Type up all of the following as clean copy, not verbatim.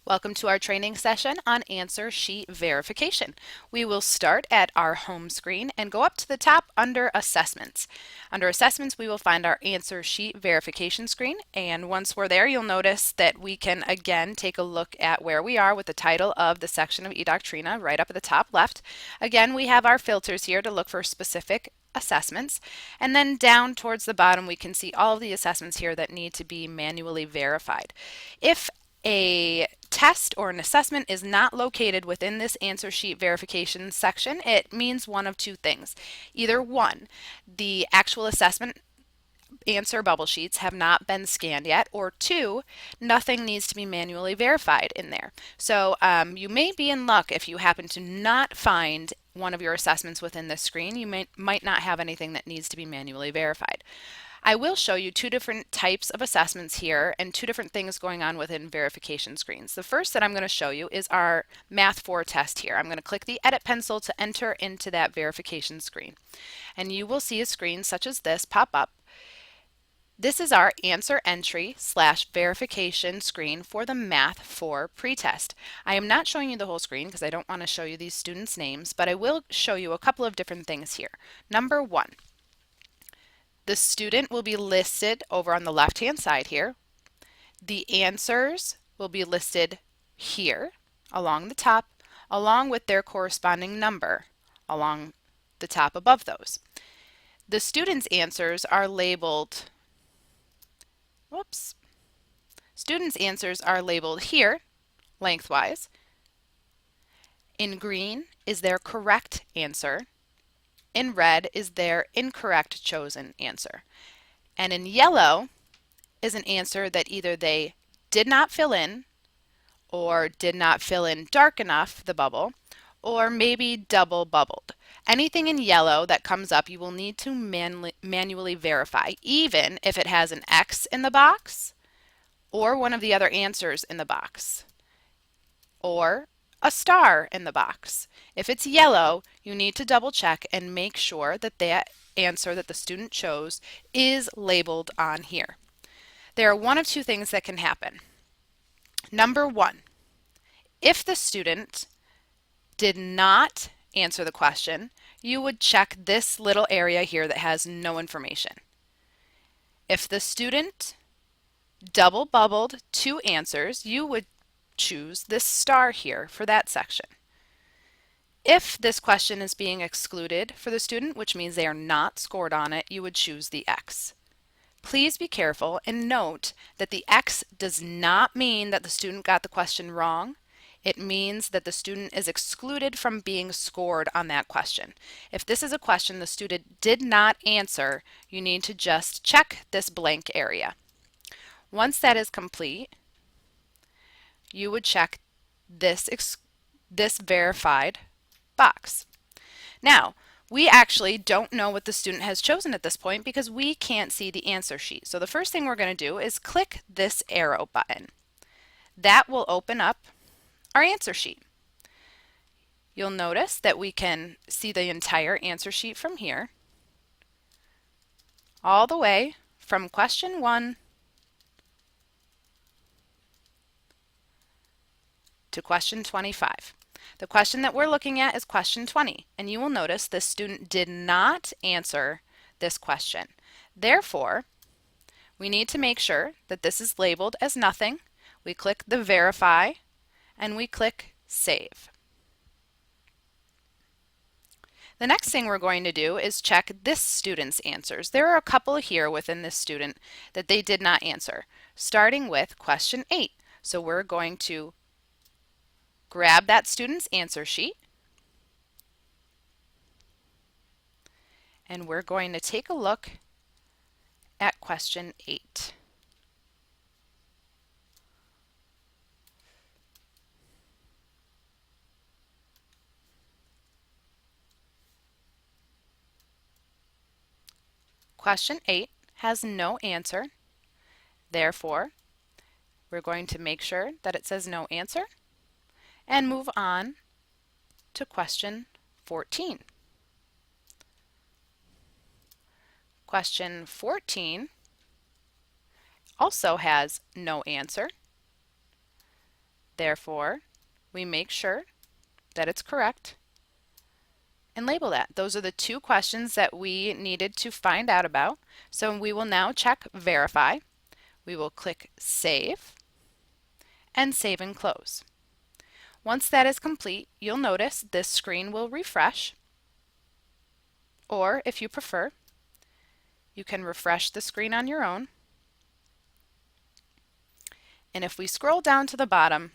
Welcome to our training session on answer sheet verification. We will start at our home screen and go up to the top under Assessments. Under Assessments, we will find our answer sheet verification screen, and once we're there, you'll notice that we can again take a look at where we are with the title of the section of eDoctrina right up at the top left. Again, we have our filters here to look for specific assessments, and then down towards the bottom we can see all of the assessments here that need to be manually verified. If a test or an assessment is not located within this answer sheet verification section, it means one of two things. Either one, the actual assessment answer bubble sheets have not been scanned yet, or two, nothing needs to be manually verified in there. So you may be in luck if you happen to not find one of your assessments within this screen. You might not have anything that needs to be manually verified. I will show you two different types of assessments here and two different things going on within verification screens. The first that I'm going to show you is our Math 4 test here. I'm going to click the edit pencil to enter into that verification screen. And you will see a screen such as this pop up. This is our answer entry / verification screen for the Math 4 pretest. I am not showing you the whole screen because I don't want to show you these students' names, but I will show you a couple of different things here. Number one, the student will be listed over on the left-hand side here. The answers will be listed here along the top, along with their corresponding number along the top above those. The student's answers are labeled, students' answers are labeled here, lengthwise. In green is their correct answer. In red is their incorrect chosen answer. And in yellow is an answer that either they did not fill in, or did not fill in dark enough, the bubble, or maybe double bubbled. Anything in yellow that comes up you will need to manually verify, even if it has an X in the box, or one of the other answers in the box, or a star in the box. If it's yellow, you need to double check and make sure that that answer that the student chose is labeled on here. There are one of two things that can happen. Number one, if the student did not answer the question, you would check this little area here that has no information. If the student double bubbled two answers, you would choose this star here for that section. If this question is being excluded for the student, which means they are not scored on it, you would choose the X. Please be careful and note that the X does not mean that the student got the question wrong. It means that the student is excluded from being scored on that question. If this is a question the student did not answer, you need to just check this blank area. Once that is complete, you would check this verified box. Now, we actually don't know what the student has chosen at this point because we can't see the answer sheet. So the first thing we're going to do is click this arrow button. That will open up our answer sheet. You'll notice that we can see the entire answer sheet from here, all the way from question 1 to question 25. The question that we're looking at is question 20, and you will notice the student did not answer this question. Therefore, we need to make sure that this is labeled as nothing. We click the verify and we click save. The next thing we're going to do is check this student's answers. There are a couple here within this student that they did not answer, starting with question 8. So we're going to grab that student's answer sheet, and we're going to take a look at question 8. Question 8 has no answer. Therefore, we're going to make sure that it says no answer and move on to question 14. Question 14 also has no answer. Therefore, we make sure that it's correct and label that. Those are the two questions that we needed to find out about. So we will now check verify. We will click save and save and close. Once that is complete, you'll notice this screen will refresh, or if you prefer, you can refresh the screen on your own. And if we scroll down to the bottom,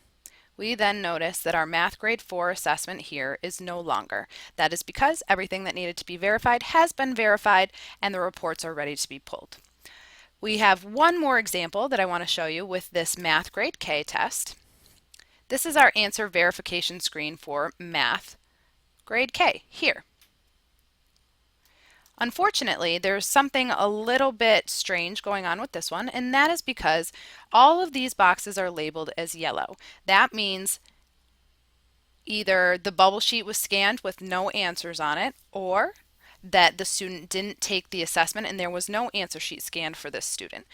we then notice that our Math Grade 4 assessment here is no longer. That is because everything that needed to be verified has been verified and the reports are ready to be pulled. We have one more example that I want to show you with this Math Grade K test. This is our answer verification screen for Math Grade K here. Unfortunately, there's something a little bit strange going on with this one, and that is because all of these boxes are labeled as yellow. That means either the bubble sheet was scanned with no answers on it, or that the student didn't take the assessment and there was no answer sheet scanned for this student.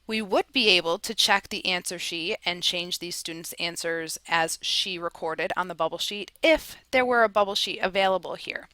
We would be able to check the answer sheet and change these students' answers as she recorded on the bubble sheet if there were a bubble sheet available here.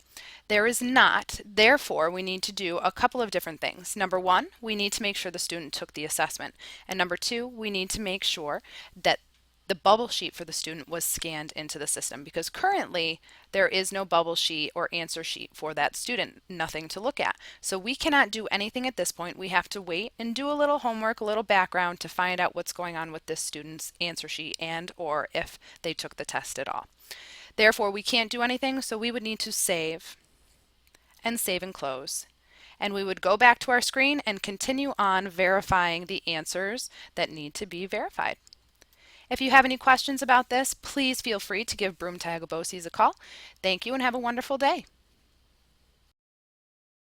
There is not, therefore we need to do a couple of different things. Number one, we need to make sure the student took the assessment. And number two, we need to make sure that the bubble sheet for the student was scanned into the system, because currently there is no bubble sheet or answer sheet for that student, nothing to look at. So we cannot do anything at this point. We have to wait and do a little homework, a little background to find out what's going on with this student's answer sheet and or if they took the test at all. Therefore, we can't do anything, so we would need to save and save and close. And we would go back to our screen and continue on verifying the answers that need to be verified. If you have any questions about this, please feel free to give Broome Tagabosis a call. Thank you and have a wonderful day.